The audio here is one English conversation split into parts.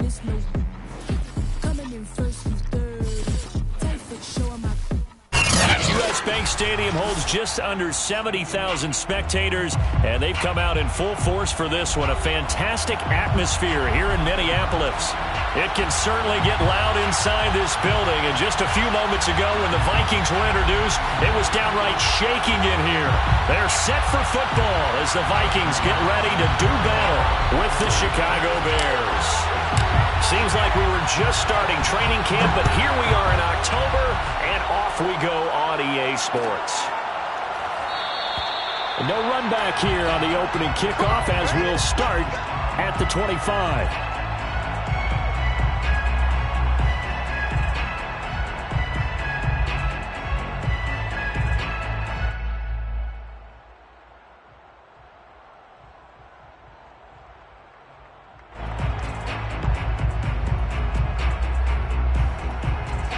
US Bank Stadium holds just under 70,000 spectators, and they've come out in full force for this one. A fantastic atmosphere here in Minneapolis. It can certainly get loud inside this building, and just a few moments ago when the Vikings were introduced, it was downright shaking in here. They're set for football as the Vikings get ready to do battle with the Chicago Bears. Seems like we were just starting training camp, but here we are in October, and off we go on EA Sports. No run back here on the opening kickoff as we'll start at the 25.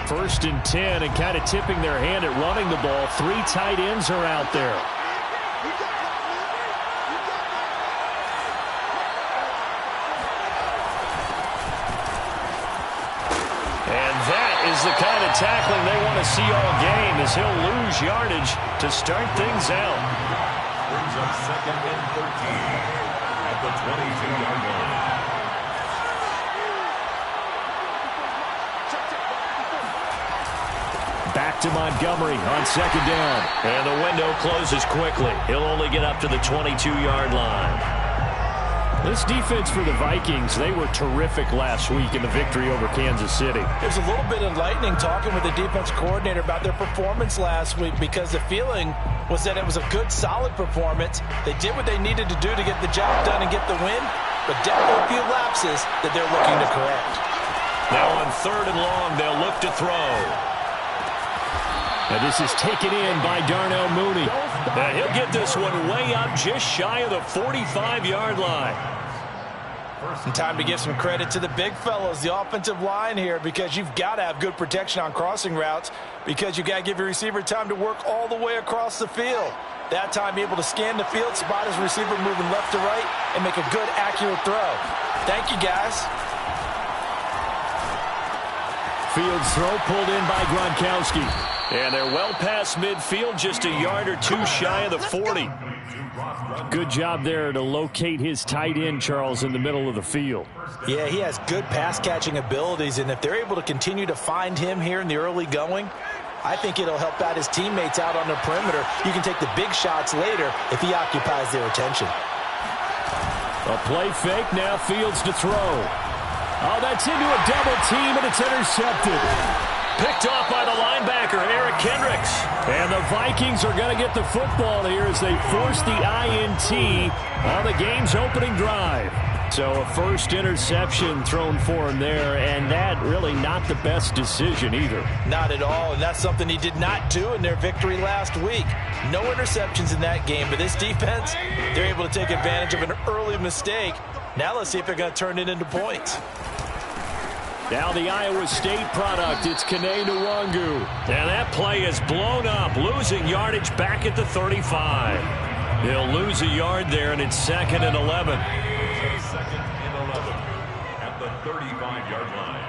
First and 10, and kind of tipping their hand at running the ball. 3 tight ends are out there. And that is the kind of tackling they want to see all game, as he'll lose yardage to start things out. Brings up 2nd and 13 at the 22-yard line. Back to Montgomery on 2nd down. And the window closes quickly. He'll only get up to the 22-yard line. This defense for the Vikings, they were terrific last week in the victory over Kansas City. It was a little bit enlightening talking with the defense coordinator about their performance last week, because the feeling was that it was a good, solid performance. They did what they needed to do to get the job done and get the win, but definitely a few lapses that they're looking to correct. Now on 3rd and long, they'll look to throw. And this is taken in by Darnell Mooney. And he'll get this one way up just shy of the 45-yard line. And time to give some credit to the big fellows, the offensive line here, because you've got to have good protection on crossing routes, because you've got to give your receiver time to work all the way across the field. That time able to scan the field, spot his receiver moving left to right, and make a good, accurate throw. Thank you, guys. Fields throw pulled in by Gronkowski. And they're well past midfield, just a yard or 2 shy of the 40. Good job there to locate his tight end, Charles, in the middle of the field. Yeah, he has good pass-catching abilities, and if they're able to continue to find him here in the early going, I think it'll help out his teammates out on the perimeter. You can take the big shots later if he occupies their attention. A play fake, now Fields to throw. Oh, that's into a double team, and it's intercepted. Picked off by the linebacker, Eric Kendricks. And the Vikings are going to get the football here as they force the INT on the game's opening drive. So a first interception thrown for him there, and that really not the best decision either. Not at all, and that's something he did not do in their victory last week. No interceptions in that game, but this defense, they're able to take advantage of an early mistake. Now let's see if they're going to turn it into points. Now the Iowa State product, it's Kene Nwangu. And that play is blown up, losing yardage back at the 35. He'll lose a yard there, and it's 2nd and 11. 2nd and 11 at the 35-yard line.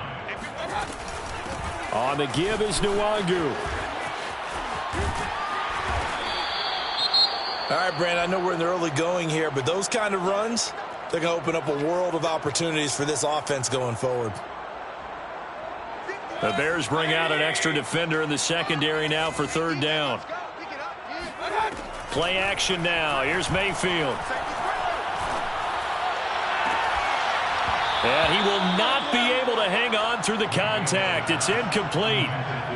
On the give is Nwangu. All right, Brandon, I know we're in the early going here, but those kind of runs, they're going to open up a world of opportunities for this offense going forward. The Bears bring out an extra defender in the secondary now for 3rd down. Play action now. Here's Mayfield. And he will not be able to hang on through the contact. It's incomplete.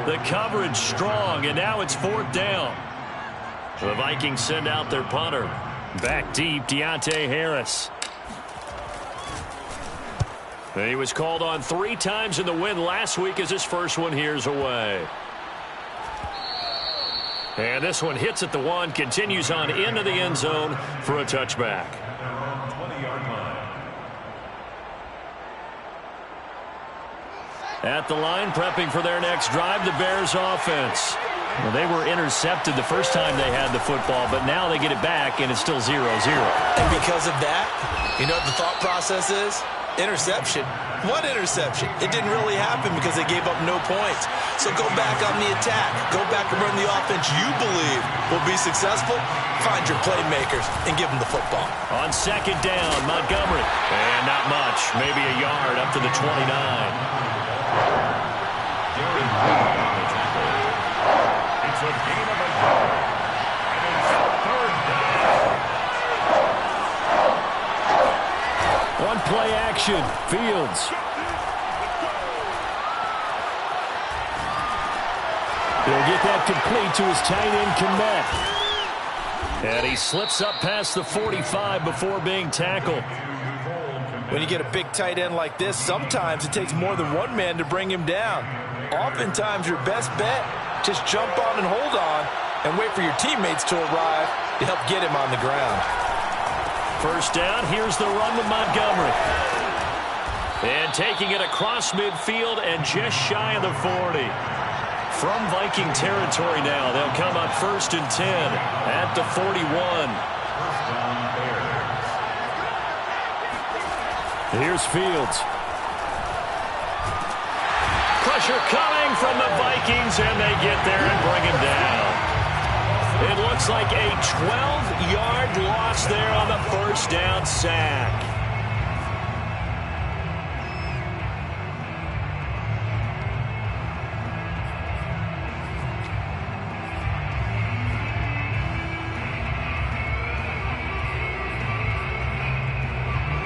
The coverage strong, and now it's 4th down. The Vikings send out their punter. Back deep, Deontay Harris. He was called on 3 times in the win last week as his first one here's away. And this one hits at the 1, continues on into the end zone for a touchback. 20-yard line. At the line, prepping for their next drive, the Bears offense. Well, they were intercepted the first time they had the football, but now they get it back, and it's still 0-0. And because of that, you know what the thought process is? Interception. What interception? It didn't really happen because they gave up no points. So go back on the attack. Go back and run the offense you believe will be successful. Find your playmakers and give them the football. On second down, Montgomery. And not much. Maybe a yard up to the 29. It's a gain of a yard. And it's third down. One play action. Fields. He'll get that complete to his tight end, Kmet. And he slips up past the 45 before being tackled. When you get a big tight end like this, sometimes it takes more than one man to bring him down. Oftentimes, your best bet, just jump on and hold on and wait for your teammates to arrive to help get him on the ground. First down, here's the run with Montgomery. And taking it across midfield and just shy of the 40. From Viking territory now, they'll come up 1st and 10 at the 41. Here's Fields. Pressure coming from the Vikings, and they get there and bring him down. It looks like a 12-yard loss there on the first down sack.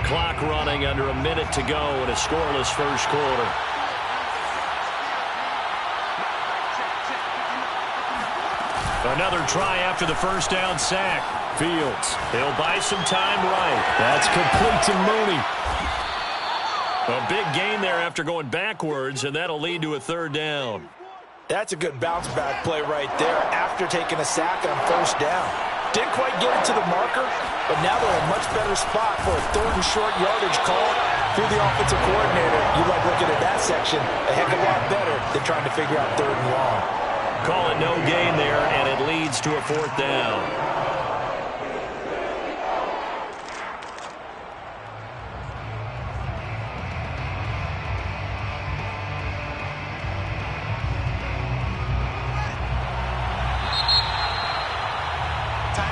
Clock running under a minute to go in a scoreless first quarter. Another try after the first down sack. Fields. He'll buy some time right. That's complete to Mooney. A big gain there after going backwards, and that'll lead to a third down. That's a good bounce-back play right there after taking a sack on first down. Didn't quite get it to the marker, but now they're in a much better spot for a third and short yardage call. Through the offensive coordinator, you like looking at that section a heck of a lot better than trying to figure out third and long. Call it no gain there, and it leads to a fourth down.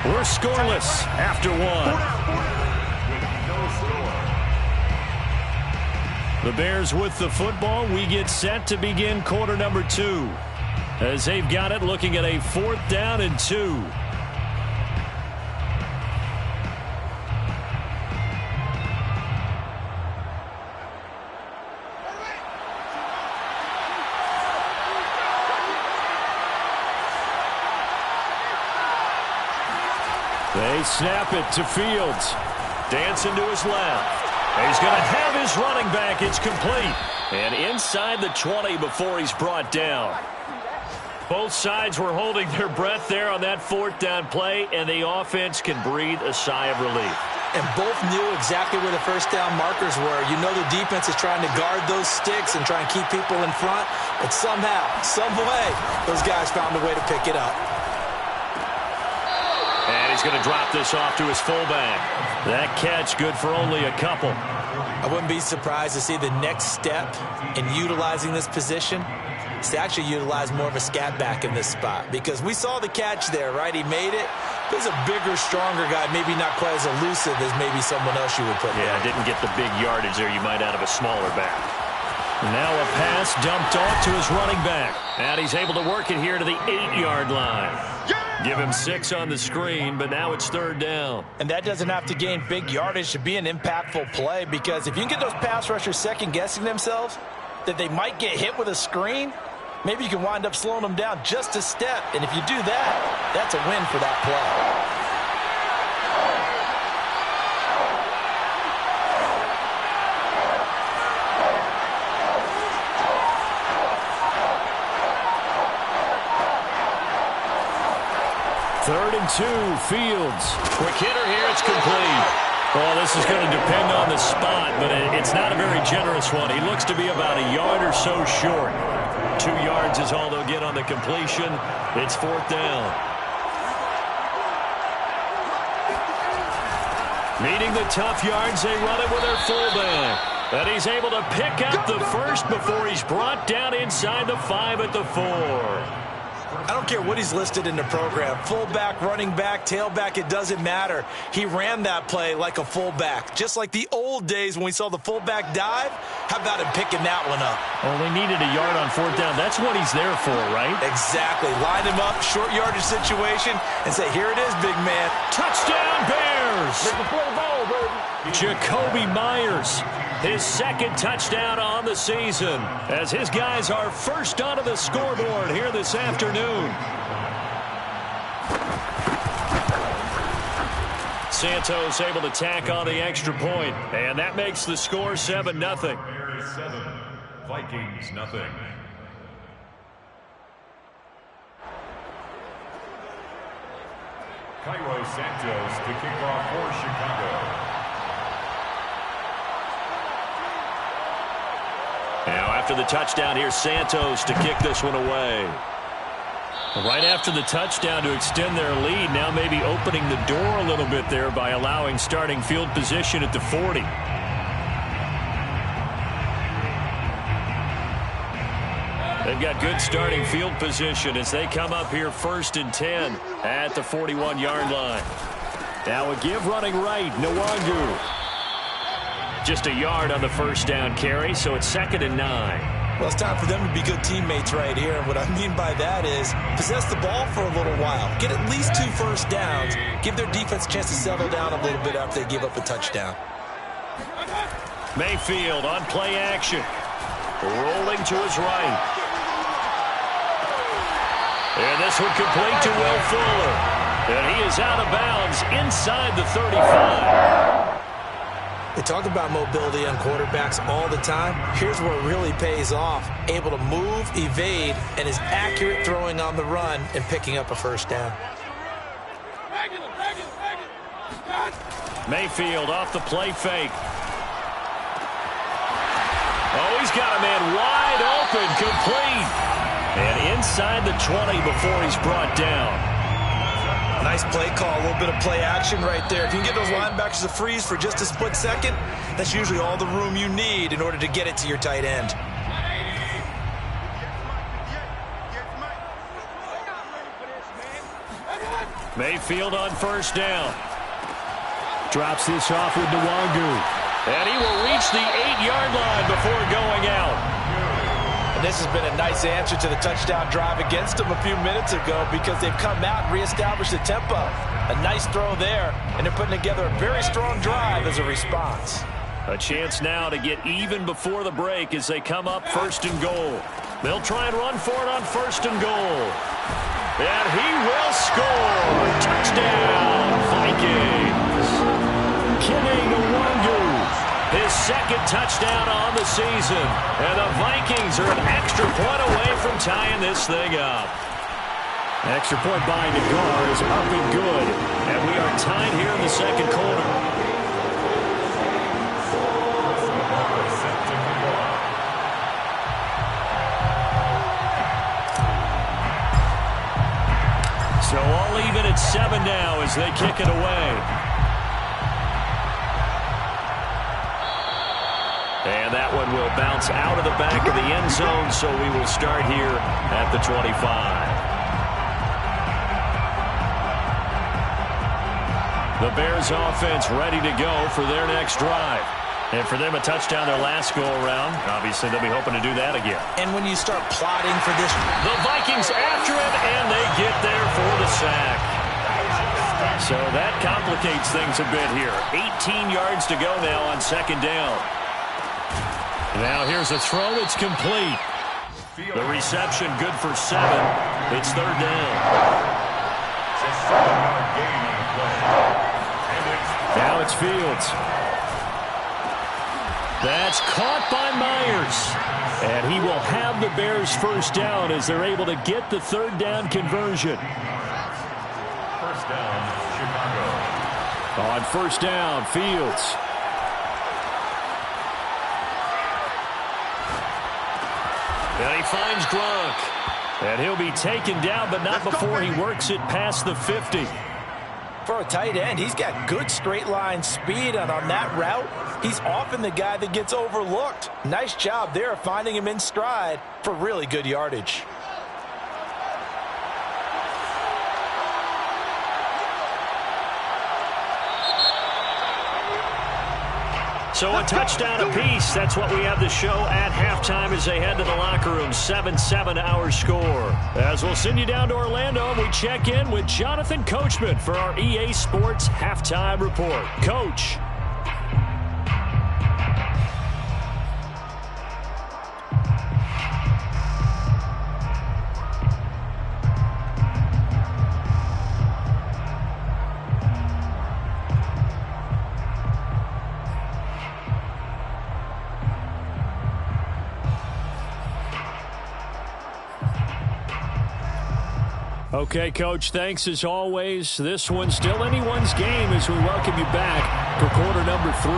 We're scoreless after one. The Bears with the football. We get set to begin quarter number 2. As they've got it, looking at a 4th down and 2. They snap it to Fields. Dancing to his left. He's going to have his running back. It's complete. And inside the 20 before he's brought down. Both sides were holding their breath there on that 4th down play, and the offense can breathe a sigh of relief. And both knew exactly where the first down markers were. You know the defense is trying to guard those sticks and try and keep people in front, but somehow, some way, those guys found a way to pick it up. And he's going to drop this off to his fullback. That catch good for only a couple. I wouldn't be surprised to see the next step in utilizing this position is to actually utilize more of a scat back in this spot, because we saw the catch there, right? He made it. There's a bigger, stronger guy, maybe not quite as elusive as maybe someone else you would put there. Yeah, didn't get the big yardage there you might out of a smaller back. Now a pass dumped off to his running back. And he's able to work it here to the 8-yard line. Give him 6 on the screen, but now it's 3rd down. And that doesn't have to gain big yardage to be an impactful play, because if you can get those pass rushers second-guessing themselves that they might get hit with a screen, maybe you can wind up slowing them down just a step. And if you do that, that's a win for that play. Third and 2, Fields. Quick hitter here, it's complete. Well, this is going to depend on the spot, but it's not a very generous one. He looks to be about a yard or so short. 2 yards is all they'll get on the completion. It's 4th down. Needing the tough yards, they run it with their fullback. And he's able to pick up the first before he's brought down inside the 5 at the 4. I don't care what he's listed in the program. Fullback, running back, tailback, it doesn't matter. He ran that play like a fullback. Just like the old days when we saw the fullback dive. How about him picking that one up? Well, they needed a yard on 4th down. That's what he's there for, right? Exactly. Line him up, short yardage situation, and say, here it is, big man. Touchdown, Bears! Jakobi Meyers, his 2nd touchdown on the season, as his guys are first onto the scoreboard here this afternoon. Santos able to tack on the extra point, and that makes the score 7-0. Bears 7, Vikings nothing. Cairo Santos to kick off for Chicago. Now after the touchdown, here's Santos to kick this one away. Right after the touchdown to extend their lead, now maybe opening the door a little bit there by allowing starting field position at the 40. They've got good starting field position as they come up here 1st and 10 at the 41-yard line. Now a give running right, Nwangu. Just a yard on the 1st down carry, so it's 2nd and 9. Well, it's time for them to be good teammates right here. And what I mean by that is possess the ball for a little while. Get at least 2 first downs. Give their defense a chance to settle down a little bit after they give up a touchdown. Mayfield on play action. Rolling to his right. And this one complete to Will Fuller. And he is out of bounds inside the 35. They talk about mobility on quarterbacks all the time. Here's where it really pays off. Able to move, evade, and is accurate throwing on the run and picking up a 1st down. Mayfield off the play fake. Oh, he's got a man wide open, complete. And inside the 20 before he's brought down. Nice play call, a little bit of play action right there. If you can get those linebackers to freeze for just a split second, that's usually all the room you need in order to get it to your tight end. Mayfield on 1st down. Drops this off with Nwangu. And he will reach the 8-yard line before going out. And this has been a nice answer to the touchdown drive against them a few minutes ago because they've come out and reestablished the tempo. A nice throw there, and they're putting together a very strong drive as a response. A chance now to get even before the break as they come up 1st and goal. They'll try and run for it on 1st and goal. And he will score. Touchdown, Vikings. Kene Nwangu. His 2nd touchdown on the season. And the Vikings are an extra point away from tying this thing up. Extra point by Nagar is up and good. And we are tied here in the 2nd quarter. So all even at 7 now as they kick it away. And that one will bounce out of the back of the end zone, so we will start here at the 25. The Bears offense ready to go for their next drive. And for them, a touchdown their last go-around. Obviously, they'll be hoping to do that again. And when you start plotting for this, the Vikings after him, and they get there for the sack. So that complicates things a bit here. 18 yards to go now on 2nd down. Now here's a throw that's complete. The reception good for 7. It's 3rd down. Now it's Fields. That's caught by Myers. And he will have the Bears 1st down as they're able to get the 3rd down conversion. 1st down, Chicago. On 1st down, Fields. And he finds Gronk. And he'll be taken down, but not before he works it past the 50. For a tight end, he's got good straight line speed, and on that route, he's often the guy that gets overlooked. Nice job there of finding him in stride for really good yardage. So a touchdown apiece. That's what we have the show at halftime as they head to the locker room. 7-7 our score. As we'll send you down to Orlando, we check in with Jonathan Coachman for our EA Sports Halftime Report. Coach. Okay, Coach, thanks as always. This one's still anyone's game as we welcome you back for quarter number 3.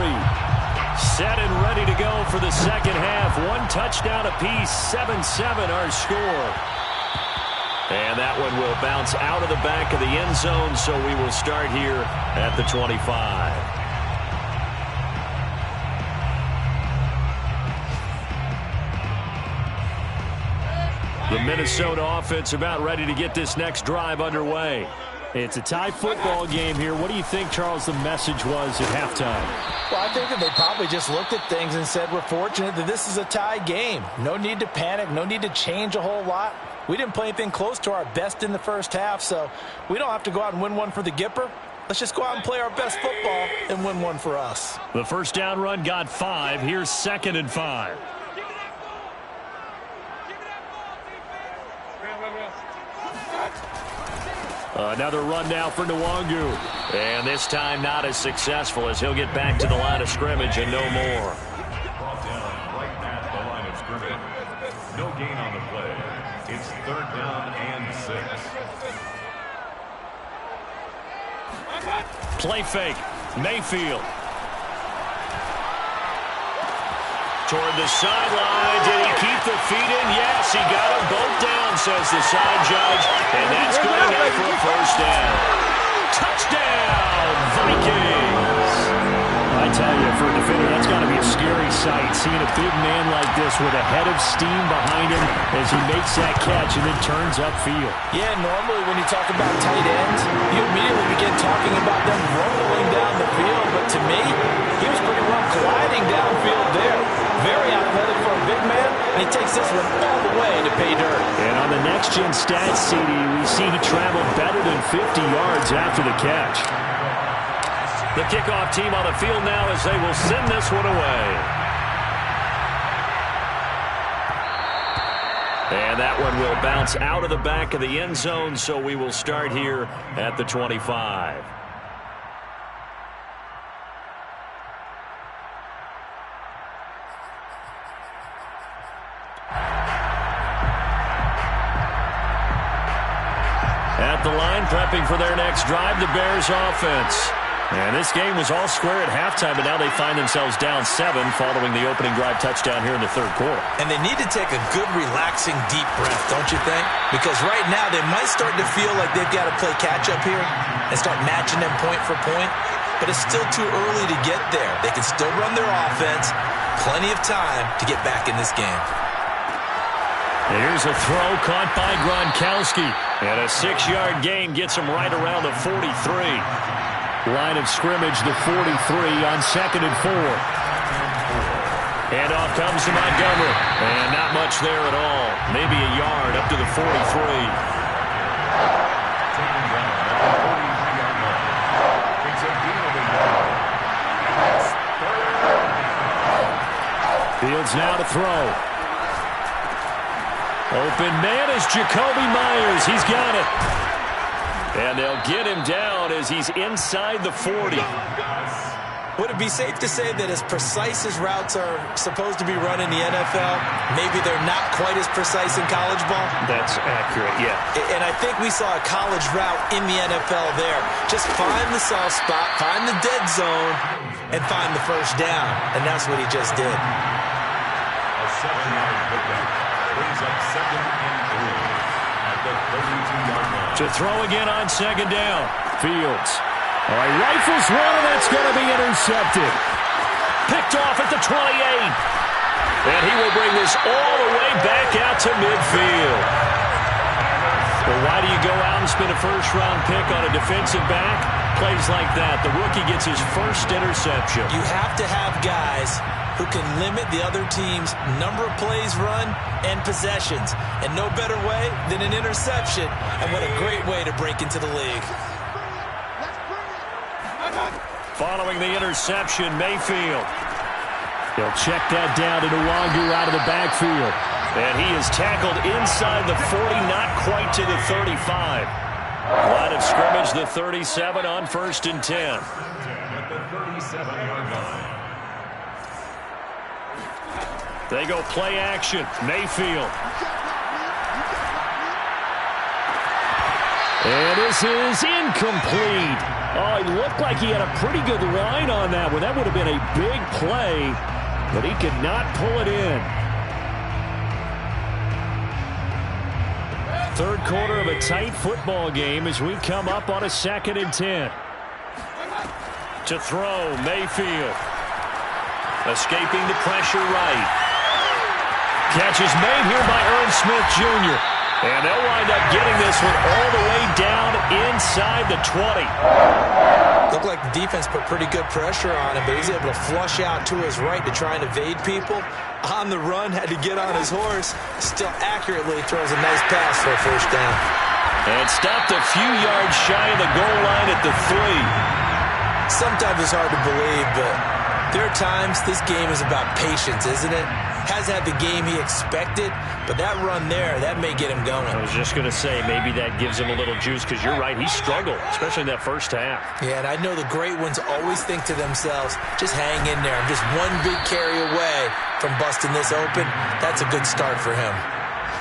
Set and ready to go for the second half. One touchdown apiece, 7-7 our score. And that one will bounce out of the back of the end zone, so we will start here at the 25. The Minnesota offense about ready to get this next drive underway. It's a tie football game here. What do you think, Charles, the message was at halftime? Well, I think that they probably just looked at things and said, we're fortunate that this is a tie game. No need to panic. No need to change a whole lot. We didn't play anything close to our best in the first half, so we don't have to go out and win one for the Gipper. Let's just go out and play our best football and win one for us. The first down run got 5. Here's 2nd and 5. Another run now for Nwangu. And this time not as successful as he'll get back to the line of scrimmage and no more. Brought down right at the line of scrimmage. No gain on the play. It's 3rd down and 6. Play fake. Mayfield. Toward the sideline. Did he keep the feet in? Yes, he got them both down, says the side judge. And that's good enough for a first down. Touchdown, Vikings. I tell you, for a defender, that's got to be a scary sight, seeing a big man like this with a head of steam behind him as he makes that catch and then turns upfield. Yeah, normally when you talk about tight ends, you immediately begin talking about them rumbling down the field. But to me, he was pretty well gliding downfield there. Very athletic for a big man, and he takes this one all the way to pay dirt. And on the next-gen stats, CD, we see he traveled better than 50 yards after the catch. The kickoff team on the field now as they will send this one away. And that one will bounce out of the back of the end zone, so we will start here at the 25. At the line, prepping for their next drive, the Bears offense. And this game was all square at halftime, but now they find themselves down 7 following the opening drive touchdown here in the 3rd quarter. And they need to take a good, relaxing, deep breath, don't you think? Because right now they might start to feel like they've got to play catch-up here and start matching them point for point. But it's still too early to get there. They can still run their offense. Plenty of time to get back in this game. Here's a throw caught by Gronkowski. And a 6-yard gain gets him right around the 43. Line of scrimmage, the 43 on 2nd and 4. And off comes to Montgomery. And not much there at all. Maybe a yard up to the 43. Taken down at the 43-yard line. It's a gain of a yard. It's 3rd. Fields now to throw. Open man is Jacoby Myers. He's got it. And they'll get him down as he's inside the 40. Would it be safe to say that as precise as routes are supposed to be run in the NFL, maybe they're not quite as precise in college ball? That's accurate, yeah. And I think we saw a college route in the NFL there. Just find the soft spot, find the dead zone, and find the first down. And that's what he just did. A 7-yard pickup. brings up 2nd and 3 at the 32-yard line. To throw again on 2nd down. Fields. All right, rifles one, and that's going to be intercepted. Picked off at the 28. And he will bring this all the way back out to midfield. Well, why do you go out and spend a first-round pick on a defensive back? Plays like that. The rookie gets his first interception. You have to have guys who can limit the other team's number of plays run and possessions. And no better way than an interception. And what a great way to break into the league. Following the interception, Mayfield. He'll check that down to Nwangu out of the backfield. And he is tackled inside the 40, not quite to the 35. Line of scrimmage, the 37 on 1st and 10. At the 37-yard line. They go play action. Mayfield. And this is incomplete. Oh, he looked like he had a pretty good line on that one. That would have been a big play, but he could not pull it in. Third quarter of a tight football game as we come up on a 2nd and 10. To throw, Mayfield. Escaping the pressure right. Catch is made here by Ern Smith Jr. And they'll wind up getting this one all the way down inside the 20. Looked like the defense put pretty good pressure on him, but he's able to flush out to his right to try and evade people. On the run, had to get on his horse. Still accurately throws a nice pass for a first down. And stopped a few yards shy of the goal line at the 3. Sometimes it's hard to believe, but there are times this game is about patience, isn't it? Hasn't had the game he expected, but that run there, that may get him going. I was just going to say, maybe that gives him a little juice, because you're right, he struggled, especially in that first half. Yeah, and I know the great ones always think to themselves, just hang in there. I'm just one big carry away from busting this open. That's a good start for him.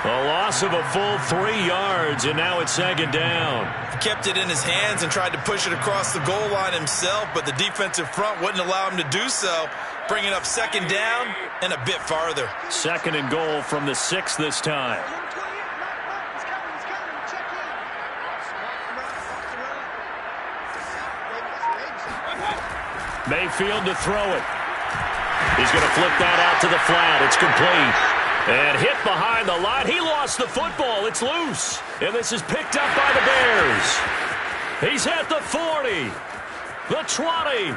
A loss of a full 3 yards, and now it's 2nd down. He kept it in his hands and tried to push it across the goal line himself, but the defensive front wouldn't allow him to do so, bringing up 2nd down and a bit farther. 2nd and goal from the 6 this time. Mayfield to throw it. He's going to flip that out to the flat. It's complete. And hit behind the line. He lost the football. It's loose. And this is picked up by the Bears. He's at the 40. The 20.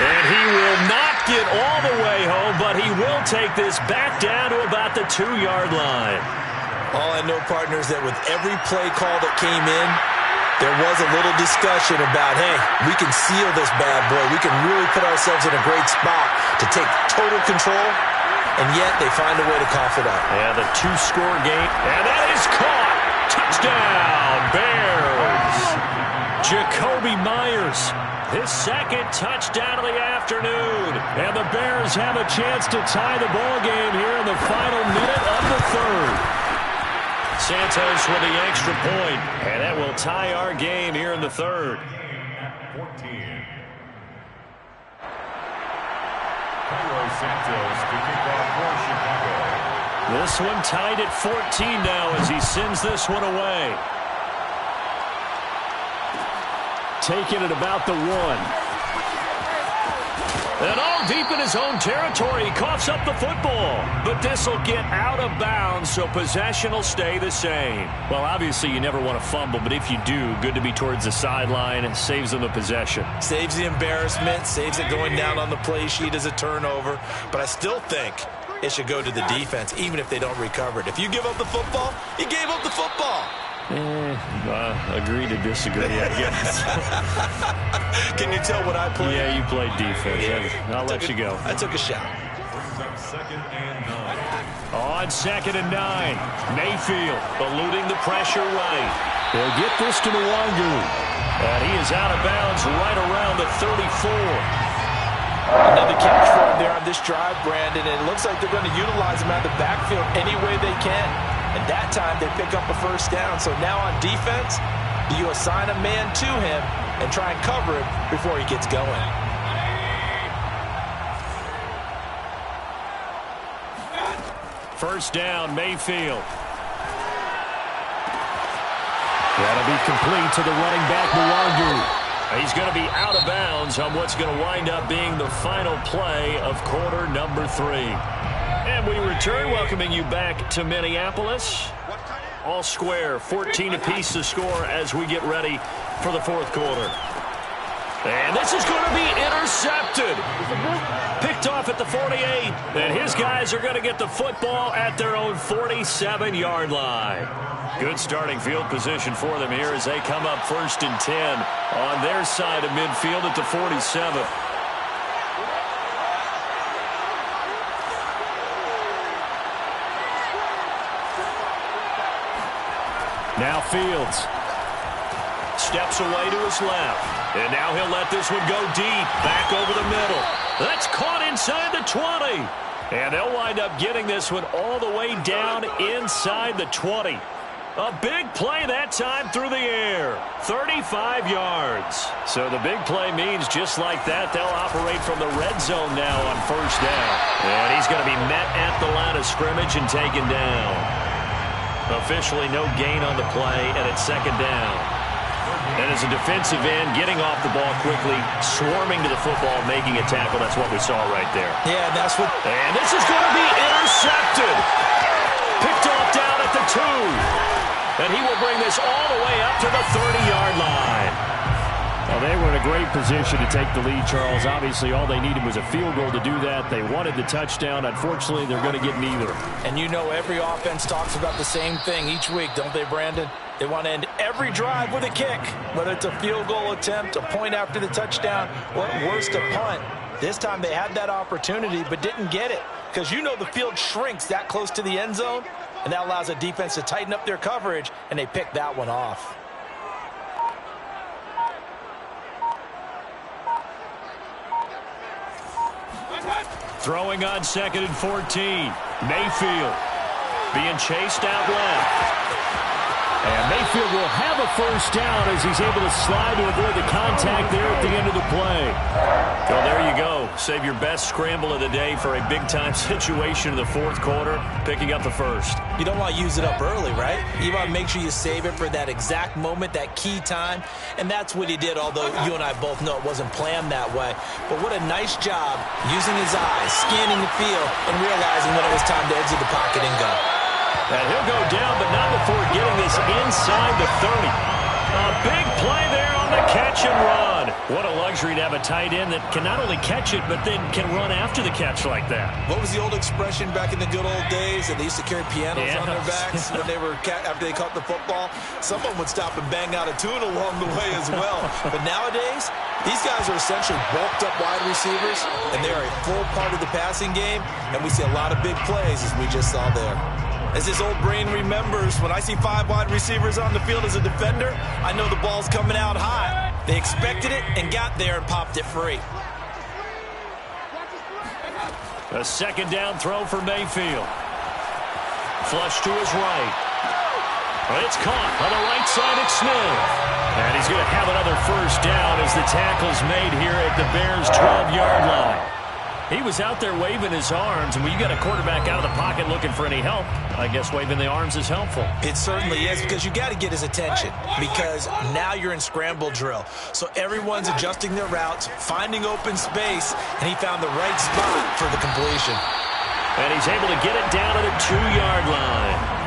And he will not get all the way home, but he will take this back down to about the 2-yard line. All I know, partners, that with every play call that came in, there was a little discussion about, hey, we can seal this bad boy. We can really put ourselves in a great spot to take total control. And yet they find a way to cough it up. Yeah, the 2-score game. And that is caught. Touchdown, Bears. Jakobi Meyers, his 2nd touchdown of the afternoon. And the Bears have a chance to tie the ball game here in the final minute of the 3rd. Santos with the extra point. And that will tie our game here in the 3rd. 14. Cairo Santos to kick off for Chicago. This one tied at 14 now as he sends this one away. Taking it about the 1. And all deep in his own territory, he coughs up the football. But this will get out of bounds, so possession will stay the same. Well, obviously you never want to fumble, but if you do, good to be towards the sideline and saves them the possession. Saves the embarrassment, saves it going down on the play sheet as a turnover. But I still think it should go to the defense, even if they don't recover it. If you give up the football, you gave up the football. Agree to disagree, I guess. Can you tell what I played? Yeah, you played defense. Yeah. I'll let you go. I took a shot. Brings up 2nd and 9. On 2nd and 9, Mayfield eluding the pressure right. They'll get this to Nwangu. And he is out of bounds right around the 34. Another catch for him there on this drive, Brandon. And it looks like they're going to utilize him out of the backfield any way they can. And that time they pick up a first down. So now on defense, do you assign a man to him and try and cover him before he gets going? first down, Mayfield. That'll be complete to the running back, Nwangu. He's going to be out of bounds on what's going to wind up being the final play of quarter number 3. And we return, welcoming you back to Minneapolis. All square, 14 apiece to score as we get ready for the fourth quarter. And this is going to be intercepted. Picked off at the 48. And his guys are going to get the football at their own 47-yard line. Good starting field position for them here as they come up 1st and 10 on their side of midfield at the 47. Now Fields steps away to his left. And now he'll let this one go deep, back over the middle. That's caught inside the 20. And they'll wind up getting this one all the way down inside the 20. A big play that time through the air. 35 yards. So the big play means just like that, they'll operate from the red zone now on first down. And he's going to be met at the line of scrimmage and taken down. Officially no gain on the play, and it's second down. And as a defensive end, getting off the ball quickly, swarming to the football, making a tackle. That's what we saw right there. Yeah, that's what... And this is going to be intercepted. Picked off down at the 2. And he will bring this all the way up to the 30-yard line. Well, they were in a great position to take the lead, Charles. Obviously, all they needed was a field goal to do that. They wanted the touchdown. Unfortunately, they're going to get neither. And you know every offense talks about the same thing each week, don't they, Brandon? They want to end every drive with a kick, whether it's a field goal attempt, a point after the touchdown, or at worst, a punt. This time they had that opportunity but didn't get it because you know the field shrinks that close to the end zone, and that allows a defense to tighten up their coverage, and they picked that one off. Throwing on 2nd and 14. Mayfield being chased out left. And Mayfield will have a first down as he's able to slide to avoid the contact there at the end of the play. Well, there you go. Save your best scramble of the day for a big-time situation in the fourth quarter, picking up the first. You don't want to use it up early, right? You want to make sure you save it for that exact moment, that key time. And that's what he did, although you and I both know it wasn't planned that way. But what a nice job using his eyes, scanning the field, and realizing when it was time to exit the pocket and go. And he'll go down, but not before getting this inside the 30. A big play there on the catch and run. What a luxury to have a tight end that can not only catch it, but then can run after the catch like that. What was the old expression back in the good old days that they used to carry pianos on their backs when they were after they caught the football? Someone would stop and bang out a tune along the way as well. But nowadays, these guys are essentially bulked up wide receivers, and they're a full part of the passing game, and we see a lot of big plays as we just saw there. As his old brain remembers, when I see 5 wide receivers on the field as a defender, I know the ball's coming out high. They expected it and got there and popped it free. A second down throw for Mayfield. Flush to his right. It's caught on the right side at Smith. And he's going to have another first down as the tackle's made here at the Bears' 12-yard line. He was out there waving his arms, and when you got a quarterback out of the pocket looking for any help, I guess waving the arms is helpful. It certainly is, because you got to get his attention, because now you're in scramble drill. So everyone's adjusting their routes, finding open space, and he found the right spot for the completion. And he's able to get it down to the 2-yard line.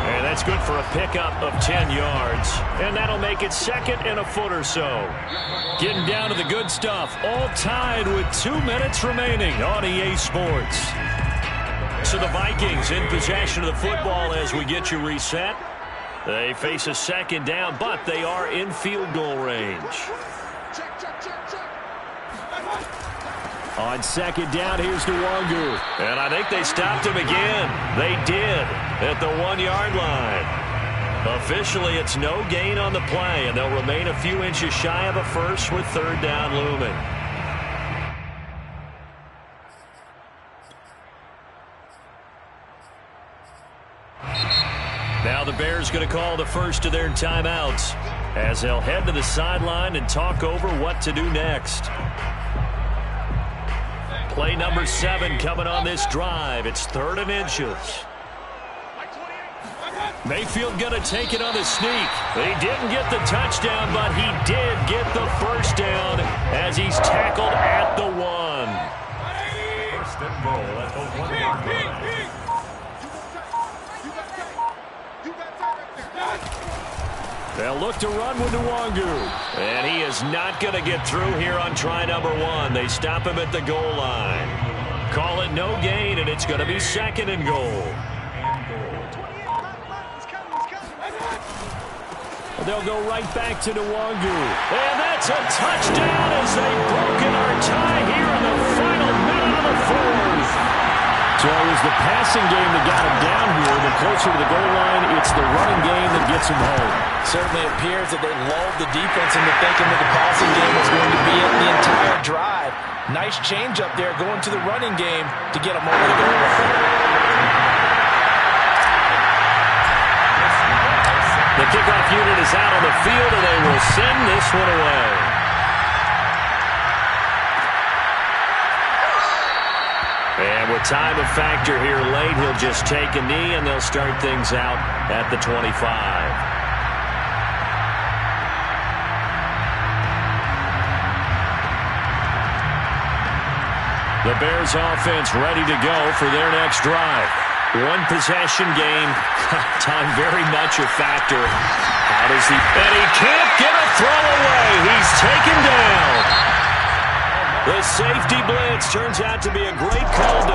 And that's good for a pickup of 10 yards. And that'll make it second and a foot or so. Getting down to the good stuff. All tied with 2 minutes remaining on EA Sports. So the Vikings in possession of the football as we get you reset. They face a second down, but they are in field goal range. On second down, here's Nwangu. And I think they stopped him again. They did at the 1-yard line. Officially, it's no gain on the play, and they'll remain a few inches shy of a first with third down looming. Now the Bears going to call the first of their timeouts as they'll head to the sideline and talk over what to do next. Play number 7 coming on this drive. It's 3rd and inches. Mayfield going to take it on the sneak. He didn't get the touchdown, but he did get the first down as he's tackled at the 1. First and goal at the 1-yard line. They'll look to run with Nwangu. And he is not going to get through here on try number 1. They stop him at the goal line. Call it no gain, and it's going to be 2nd and goal. They'll go right back to Nwangu. And that's a touchdown as they've broken our tie here in the final minute of the 4th. So it was the passing game that got him down here. The closer to the goal line, it's the running game that gets him home. Certainly appears that they lulled the defense into thinking that the passing game was going to be it the entire drive. Nice change up there going to the running game to get him over the goal line. The kickoff unit is out on the field, and they will send this one away. And with time a factor here late, he'll just take a knee, and they'll start things out at the 25. The Bears offense ready to go for their next drive. One possession game. Time very much a factor. How does he... And he can't get a throw away. He's taken down. The safety blitz turns out to be a great call.